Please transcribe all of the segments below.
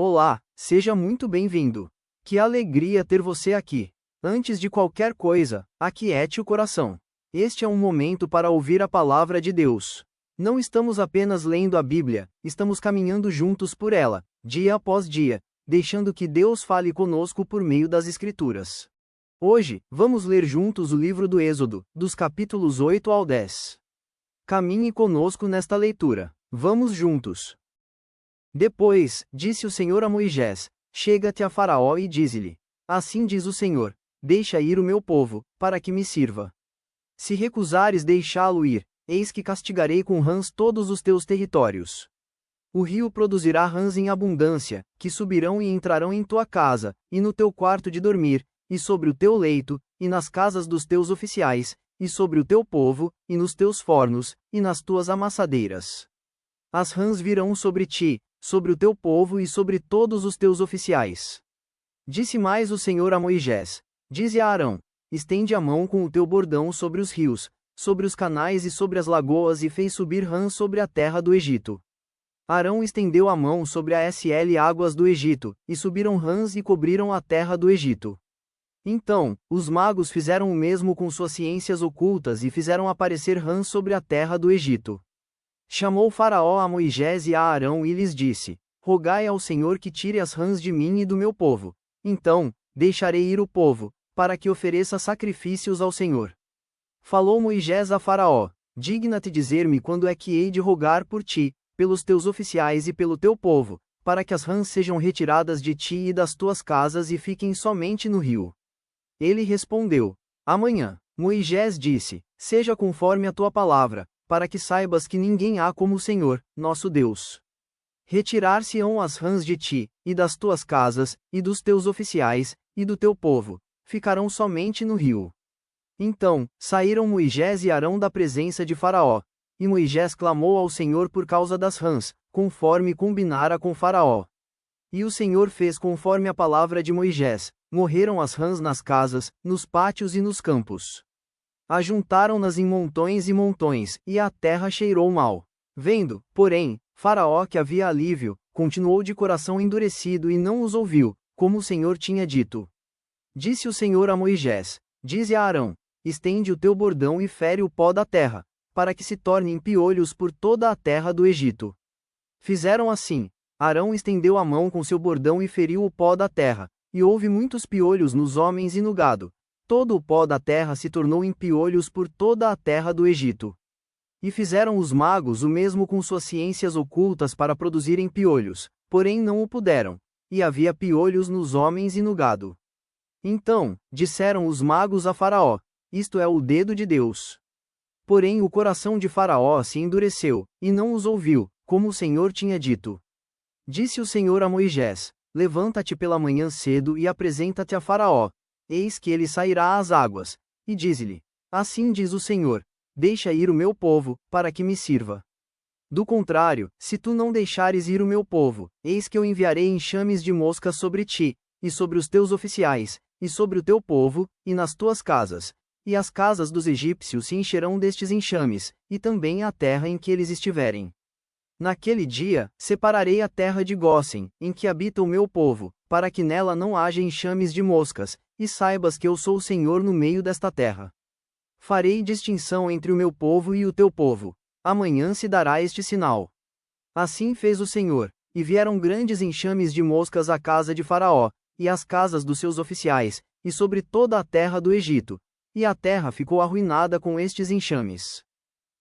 Olá, seja muito bem-vindo. Que alegria ter você aqui. Antes de qualquer coisa, aquiete o coração. Este é um momento para ouvir a palavra de Deus. Não estamos apenas lendo a Bíblia, estamos caminhando juntos por ela, dia após dia, deixando que Deus fale conosco por meio das Escrituras. Hoje, vamos ler juntos o livro do Êxodo, dos capítulos 8 ao 10. Caminhe conosco nesta leitura. Vamos juntos. Depois, disse o Senhor a Moisés: Chega-te a Faraó e dize-lhe: Assim diz o Senhor: Deixa ir o meu povo, para que me sirva. Se recusares deixá-lo ir, eis que castigarei com rãs todos os teus territórios. O rio produzirá rãs em abundância, que subirão e entrarão em tua casa, e no teu quarto de dormir, e sobre o teu leito, e nas casas dos teus oficiais, e sobre o teu povo, e nos teus fornos, e nas tuas amassadeiras. As rãs virão sobre ti, sobre o teu povo e sobre todos os teus oficiais. Disse mais o Senhor a Moisés: Dize a Arão: Estende a mão com o teu bordão sobre os rios, sobre os canais e sobre as lagoas e fez subir rãs sobre a terra do Egito. Arão estendeu a mão sobre as águas do Egito, e subiram rãs e cobriram a terra do Egito. Então, os magos fizeram o mesmo com suas ciências ocultas e fizeram aparecer rãs sobre a terra do Egito. Chamou Faraó a Moisés e a Arão e lhes disse: Rogai ao Senhor que tire as rãs de mim e do meu povo. Então, deixarei ir o povo, para que ofereça sacrifícios ao Senhor. Falou Moisés a Faraó: Digna-te dizer-me quando é que hei de rogar por ti, pelos teus oficiais e pelo teu povo, para que as rãs sejam retiradas de ti e das tuas casas e fiquem somente no rio. Ele respondeu: Amanhã. Moisés disse: Seja conforme a tua palavra, para que saibas que ninguém há como o Senhor, nosso Deus. Retirar-se-ão as rãs de ti, e das tuas casas, e dos teus oficiais, e do teu povo, ficarão somente no rio. Então, saíram Moisés e Arão da presença de Faraó, e Moisés clamou ao Senhor por causa das rãs, conforme combinara com Faraó. E o Senhor fez conforme a palavra de Moisés, morreram as rãs nas casas, nos pátios e nos campos. Ajuntaram-nas em montões e montões, e a terra cheirou mal. Vendo, porém, Faraó que havia alívio, continuou de coração endurecido e não os ouviu, como o Senhor tinha dito. Disse o Senhor a Moisés: Dize a Arão: Estende o teu bordão e fere o pó da terra, para que se tornem piolhos por toda a terra do Egito. Fizeram assim. Arão estendeu a mão com seu bordão e feriu o pó da terra, e houve muitos piolhos nos homens e no gado. Todo o pó da terra se tornou em piolhos por toda a terra do Egito. E fizeram os magos o mesmo com suas ciências ocultas para produzirem piolhos, porém não o puderam, e havia piolhos nos homens e no gado. Então, disseram os magos a Faraó: Isto é o dedo de Deus. Porém o coração de Faraó se endureceu, e não os ouviu, como o Senhor tinha dito. Disse o Senhor a Moisés: Levanta-te pela manhã cedo e apresenta-te a Faraó. Eis que ele sairá às águas, e dize-lhe: Assim diz o Senhor: Deixa ir o meu povo, para que me sirva. Do contrário, se tu não deixares ir o meu povo, eis que eu enviarei enxames de moscas sobre ti, e sobre os teus oficiais, e sobre o teu povo, e nas tuas casas. E as casas dos egípcios se encherão destes enxames, e também a terra em que eles estiverem. Naquele dia, separarei a terra de Gósen, em que habita o meu povo, para que nela não haja enxames de moscas, e saibas que eu sou o Senhor no meio desta terra. Farei distinção entre o meu povo e o teu povo. Amanhã se dará este sinal. Assim fez o Senhor, e vieram grandes enxames de moscas à casa de Faraó, e às casas dos seus oficiais, e sobre toda a terra do Egito, e a terra ficou arruinada com estes enxames.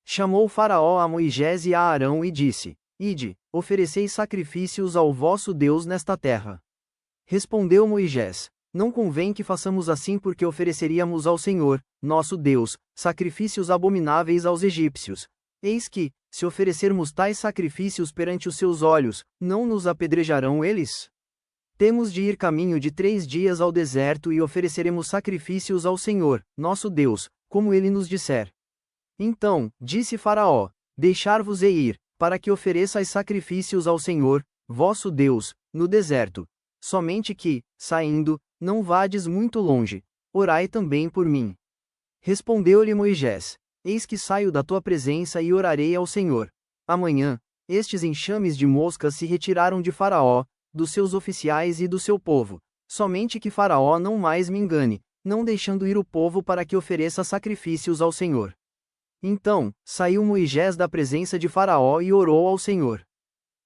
Chamou Faraó a Moisés e a Arão e disse: Ide, ofereceis sacrifícios ao vosso Deus nesta terra. Respondeu Moisés: Não convém que façamos assim, porque ofereceríamos ao Senhor, nosso Deus, sacrifícios abomináveis aos egípcios. Eis que, se oferecermos tais sacrifícios perante os seus olhos, não nos apedrejarão eles? Temos de ir caminho de 3 dias ao deserto e ofereceremos sacrifícios ao Senhor, nosso Deus, como ele nos disser. Então, disse Faraó: Deixar-vos-ei ir, para que ofereçais sacrifícios ao Senhor, vosso Deus, no deserto. Somente que, saindo, não vades muito longe. Orai também por mim. Respondeu-lhe Moisés: Eis que saio da tua presença e orarei ao Senhor. Amanhã, estes enxames de moscas se retiraram de Faraó, dos seus oficiais e do seu povo, somente que Faraó não mais me engane, não deixando ir o povo para que ofereça sacrifícios ao Senhor. Então, saiu Moisés da presença de Faraó e orou ao Senhor.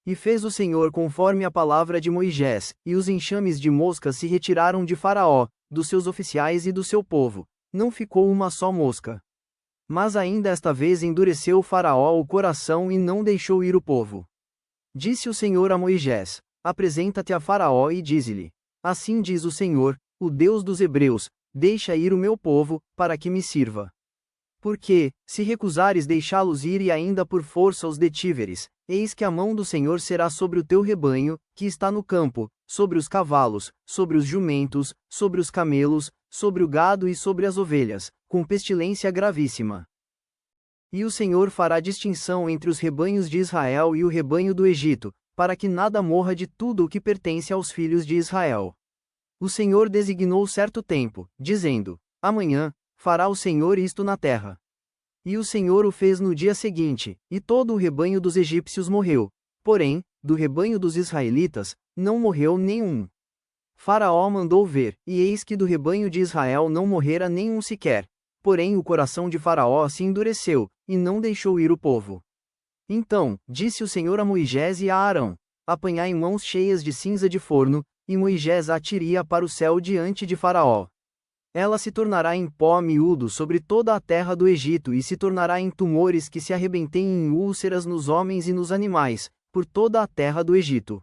E fez o Senhor conforme a palavra de Moisés, e os enxames de moscas se retiraram de Faraó, dos seus oficiais e do seu povo. Não ficou uma só mosca. Mas ainda esta vez endureceu Faraó o coração e não deixou ir o povo. Disse o Senhor a Moisés: Apresenta-te a Faraó e dize-lhe: Assim diz o Senhor, o Deus dos Hebreus, deixa ir o meu povo, para que me sirva. Porque, se recusares deixá-los ir e ainda por força os detiveres, eis que a mão do Senhor será sobre o teu rebanho, que está no campo, sobre os cavalos, sobre os jumentos, sobre os camelos, sobre o gado e sobre as ovelhas, com pestilência gravíssima. E o Senhor fará distinção entre os rebanhos de Israel e o rebanho do Egito, para que nada morra de tudo o que pertence aos filhos de Israel. O Senhor designou certo tempo, dizendo: Amanhã fará o Senhor isto na terra. E o Senhor o fez no dia seguinte, e todo o rebanho dos egípcios morreu. Porém, do rebanho dos israelitas, não morreu nenhum. Faraó mandou ver, e eis que do rebanho de Israel não morrera nenhum sequer. Porém o coração de Faraó se endureceu, e não deixou ir o povo. Então, disse o Senhor a Moisés e a Arão: Apanhai mãos cheias de cinza de forno, e Moisés a atiria para o céu diante de Faraó. Ela se tornará em pó miúdo sobre toda a terra do Egito e se tornará em tumores que se arrebentem em úlceras nos homens e nos animais, por toda a terra do Egito.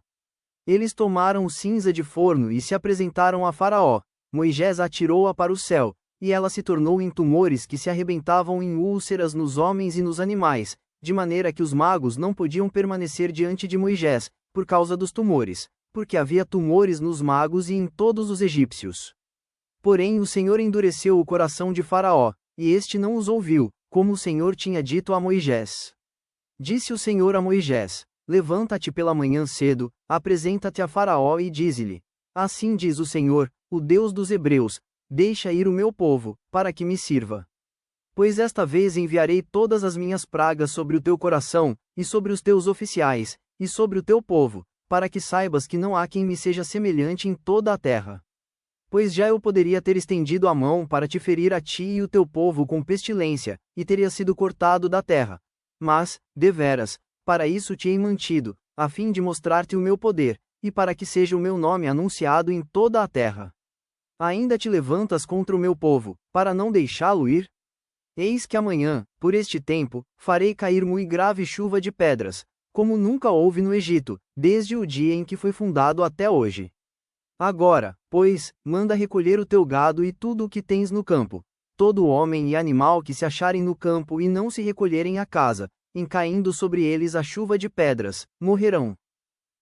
Eles tomaram cinza de forno e se apresentaram a Faraó. Moisés atirou-a para o céu, e ela se tornou em tumores que se arrebentavam em úlceras nos homens e nos animais, de maneira que os magos não podiam permanecer diante de Moisés, por causa dos tumores, porque havia tumores nos magos e em todos os egípcios. Porém o Senhor endureceu o coração de Faraó, e este não os ouviu, como o Senhor tinha dito a Moisés. Disse o Senhor a Moisés: Levanta-te pela manhã cedo, apresenta-te a Faraó e dize-lhe: Assim diz o Senhor, o Deus dos Hebreus, deixa ir o meu povo, para que me sirva. Pois esta vez enviarei todas as minhas pragas sobre o teu coração, e sobre os teus oficiais, e sobre o teu povo, para que saibas que não há quem me seja semelhante em toda a terra. Pois já eu poderia ter estendido a mão para te ferir a ti e o teu povo com pestilência, e teria sido cortado da terra. Mas, deveras, para isso te hei mantido, a fim de mostrar-te o meu poder, e para que seja o meu nome anunciado em toda a terra. Ainda te levantas contra o meu povo, para não deixá-lo ir? Eis que amanhã, por este tempo, farei cair muito grave chuva de pedras, como nunca houve no Egito, desde o dia em que foi fundado até hoje. Agora, pois, manda recolher o teu gado e tudo o que tens no campo, todo homem e animal que se acharem no campo e não se recolherem à casa, em caindo sobre eles a chuva de pedras, morrerão.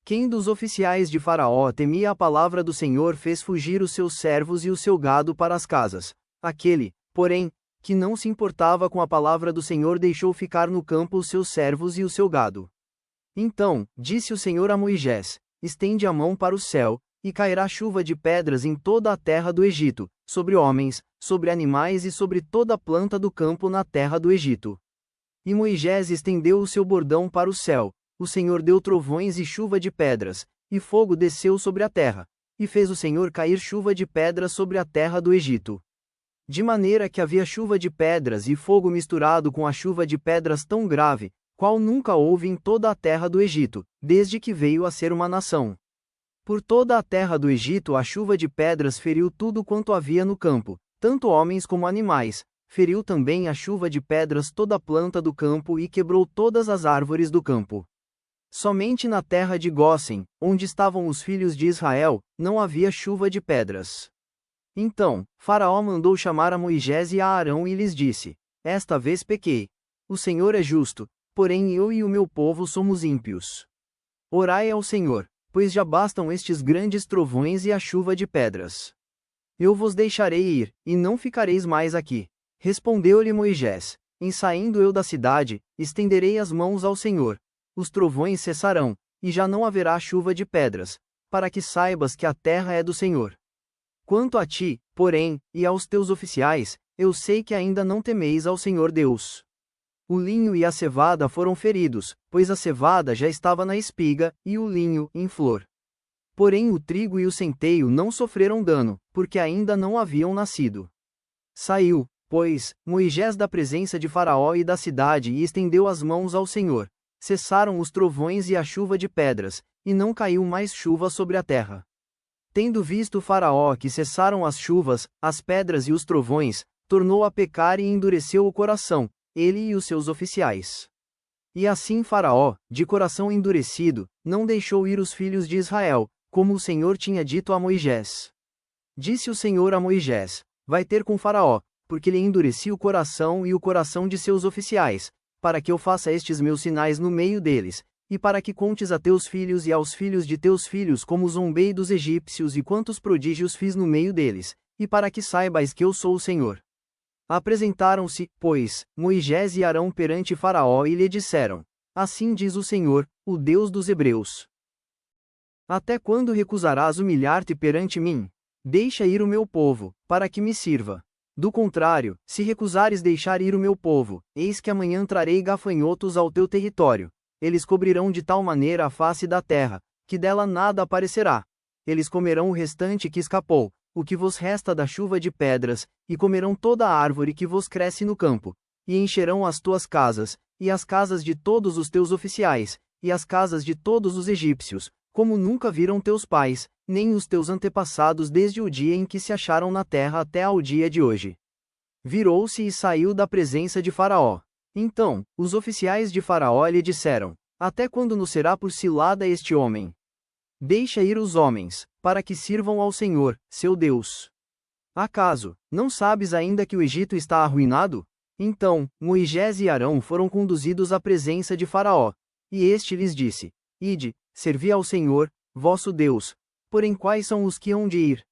Quem dos oficiais de Faraó temia a palavra do Senhor fez fugir os seus servos e o seu gado para as casas. Aquele, porém, que não se importava com a palavra do Senhor deixou ficar no campo os seus servos e o seu gado. Então, disse o Senhor a Moisés: Estende a mão para o céu, e cairá chuva de pedras em toda a terra do Egito, sobre homens, sobre animais e sobre toda a planta do campo na terra do Egito. E Moisés estendeu o seu bordão para o céu, o Senhor deu trovões e chuva de pedras, e fogo desceu sobre a terra, e fez o Senhor cair chuva de pedras sobre a terra do Egito. De maneira que havia chuva de pedras e fogo misturado com a chuva de pedras tão grave, qual nunca houve em toda a terra do Egito, desde que veio a ser uma nação. Por toda a terra do Egito a chuva de pedras feriu tudo quanto havia no campo, tanto homens como animais, feriu também a chuva de pedras toda a planta do campo e quebrou todas as árvores do campo. Somente na terra de Gósen, onde estavam os filhos de Israel, não havia chuva de pedras. Então, Faraó mandou chamar a Moisés e a Arão e lhes disse: Esta vez pequei. O Senhor é justo, porém eu e o meu povo somos ímpios. Orai ao Senhor, pois já bastam estes grandes trovões e a chuva de pedras. Eu vos deixarei ir, e não ficareis mais aqui. Respondeu-lhe Moisés: Em saindo eu da cidade, estenderei as mãos ao Senhor. Os trovões cessarão, e já não haverá chuva de pedras, para que saibas que a terra é do Senhor. Quanto a ti, porém, e aos teus oficiais, eu sei que ainda não temeis ao Senhor Deus. O linho e a cevada foram feridos, pois a cevada já estava na espiga, e o linho, em flor. Porém o trigo e o centeio não sofreram dano, porque ainda não haviam nascido. Saiu, pois, Moisés da presença de Faraó e da cidade e estendeu as mãos ao Senhor. Cessaram os trovões e a chuva de pedras, e não caiu mais chuva sobre a terra. Tendo visto Faraó que cessaram as chuvas, as pedras e os trovões, tornou a pecar e endureceu o coração, ele e os seus oficiais. E assim Faraó, de coração endurecido, não deixou ir os filhos de Israel, como o Senhor tinha dito a Moisés. Disse o Senhor a Moisés: Vai ter com Faraó, porque lhe endureci o coração e o coração de seus oficiais, para que eu faça estes meus sinais no meio deles, e para que contes a teus filhos e aos filhos de teus filhos como zombei dos egípcios e quantos prodígios fiz no meio deles, e para que saibais que eu sou o Senhor. Apresentaram-se, pois, Moisés e Arão perante Faraó e lhe disseram: Assim diz o Senhor, o Deus dos Hebreus. Até quando recusarás humilhar-te perante mim? Deixa ir o meu povo, para que me sirva. Do contrário, se recusares deixar ir o meu povo, eis que amanhã trarei gafanhotos ao teu território. Eles cobrirão de tal maneira a face da terra, que dela nada aparecerá. Eles comerão o restante que escapou, o que vos resta da chuva de pedras, e comerão toda a árvore que vos cresce no campo, e encherão as tuas casas, e as casas de todos os teus oficiais, e as casas de todos os egípcios, como nunca viram teus pais, nem os teus antepassados desde o dia em que se acharam na terra até ao dia de hoje. Virou-se e saiu da presença de Faraó. Então, os oficiais de Faraó lhe disseram: Até quando nos será por cilada este homem? Deixa ir os homens, para que sirvam ao Senhor, seu Deus. Acaso, não sabes ainda que o Egito está arruinado? Então, Moisés e Arão foram conduzidos à presença de Faraó, e este lhes disse: Ide, servi ao Senhor, vosso Deus. Porém quais são os que hão de ir?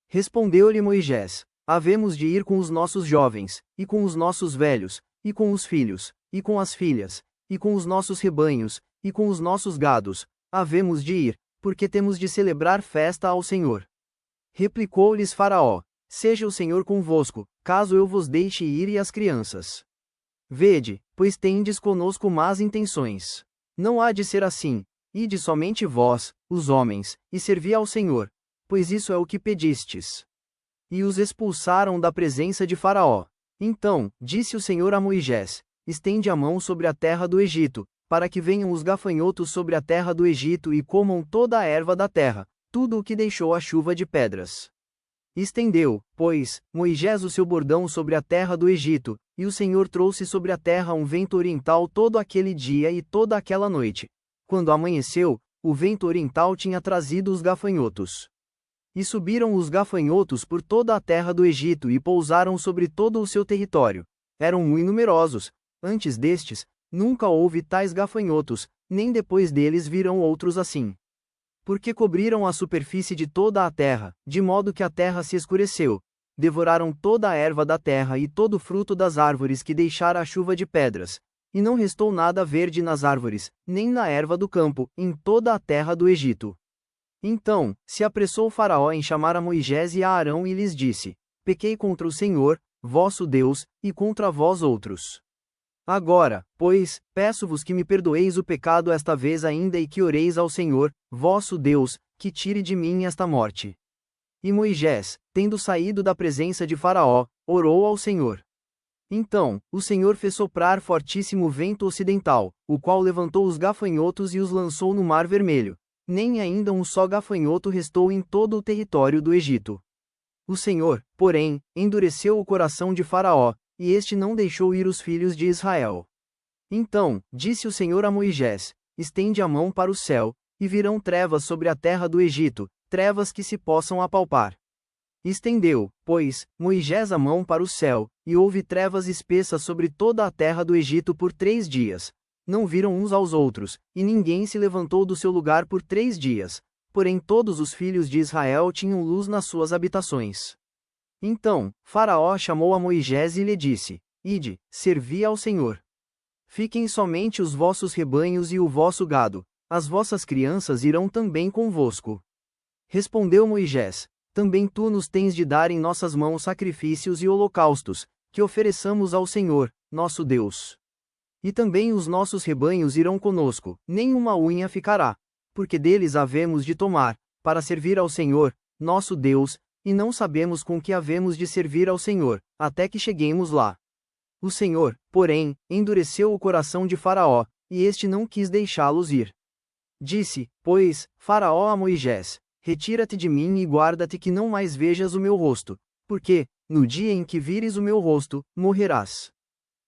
Respondeu-lhe Moisés: Havemos de ir com os nossos jovens, e com os nossos velhos, e com os filhos, e com as filhas, e com os nossos rebanhos, e com os nossos gados, havemos de ir, porque temos de celebrar festa ao Senhor. Replicou-lhes Faraó: Seja o Senhor convosco, caso eu vos deixe ir e as crianças. Vede, pois tendes conosco más intenções. Não há de ser assim. Ide somente vós, os homens, e servi ao Senhor, pois isso é o que pedistes. E os expulsaram da presença de Faraó. Então, disse o Senhor a Moisés: Estende a mão sobre a terra do Egito, para que venham os gafanhotos sobre a terra do Egito e comam toda a erva da terra, tudo o que deixou a chuva de pedras. Estendeu, pois, Moisés o seu bordão sobre a terra do Egito, e o Senhor trouxe sobre a terra um vento oriental todo aquele dia e toda aquela noite. Quando amanheceu, o vento oriental tinha trazido os gafanhotos. E subiram os gafanhotos por toda a terra do Egito e pousaram sobre todo o seu território. Eram muito numerosos. Antes destes, nunca houve tais gafanhotos, nem depois deles viram outros assim. Porque cobriram a superfície de toda a terra, de modo que a terra se escureceu. Devoraram toda a erva da terra e todo o fruto das árvores que deixara a chuva de pedras. E não restou nada verde nas árvores, nem na erva do campo, em toda a terra do Egito. Então, se apressou Faraó em chamar a Moisés e a Arão e lhes disse: Pequei contra o Senhor, vosso Deus, e contra vós outros. Agora, pois, peço-vos que me perdoeis o pecado esta vez ainda e que oreis ao Senhor, vosso Deus, que tire de mim esta morte. E Moisés, tendo saído da presença de Faraó, orou ao Senhor. Então, o Senhor fez soprar fortíssimo vento ocidental, o qual levantou os gafanhotos e os lançou no Mar Vermelho. Nem ainda um só gafanhoto restou em todo o território do Egito. O Senhor, porém, endureceu o coração de Faraó, e este não deixou ir os filhos de Israel. Então, disse o Senhor a Moisés: Estende a mão para o céu, e virão trevas sobre a terra do Egito, trevas que se possam apalpar. Estendeu, pois, Moisés a mão para o céu, e houve trevas espessas sobre toda a terra do Egito por 3 dias. Não viram uns aos outros, e ninguém se levantou do seu lugar por 3 dias. Porém todos os filhos de Israel tinham luz nas suas habitações. Então, Faraó chamou a Moisés e lhe disse: Ide, servi ao Senhor. Fiquem somente os vossos rebanhos e o vosso gado, as vossas crianças irão também convosco. Respondeu Moisés: Também tu nos tens de dar em nossas mãos sacrifícios e holocaustos, que ofereçamos ao Senhor, nosso Deus. E também os nossos rebanhos irão conosco, nem uma unha ficará, porque deles havemos de tomar, para servir ao Senhor, nosso Deus, e não sabemos com que havemos de servir ao Senhor, até que cheguemos lá. O Senhor, porém, endureceu o coração de Faraó, e este não quis deixá-los ir. Disse, pois, Faraó a Moisés: Retira-te de mim e guarda-te que não mais vejas o meu rosto, porque, no dia em que vires o meu rosto, morrerás.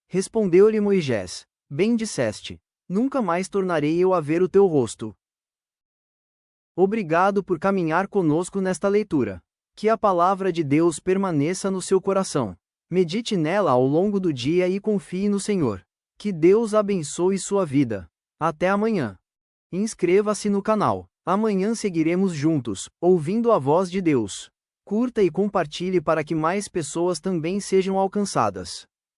Respondeu-lhe Moisés: Bem disseste, nunca mais tornarei eu a ver o teu rosto. Obrigado por caminhar conosco nesta leitura. Que a palavra de Deus permaneça no seu coração. Medite nela ao longo do dia e confie no Senhor. Que Deus abençoe sua vida. Até amanhã. Inscreva-se no canal. Amanhã seguiremos juntos, ouvindo a voz de Deus. Curta e compartilhe para que mais pessoas também sejam alcançadas.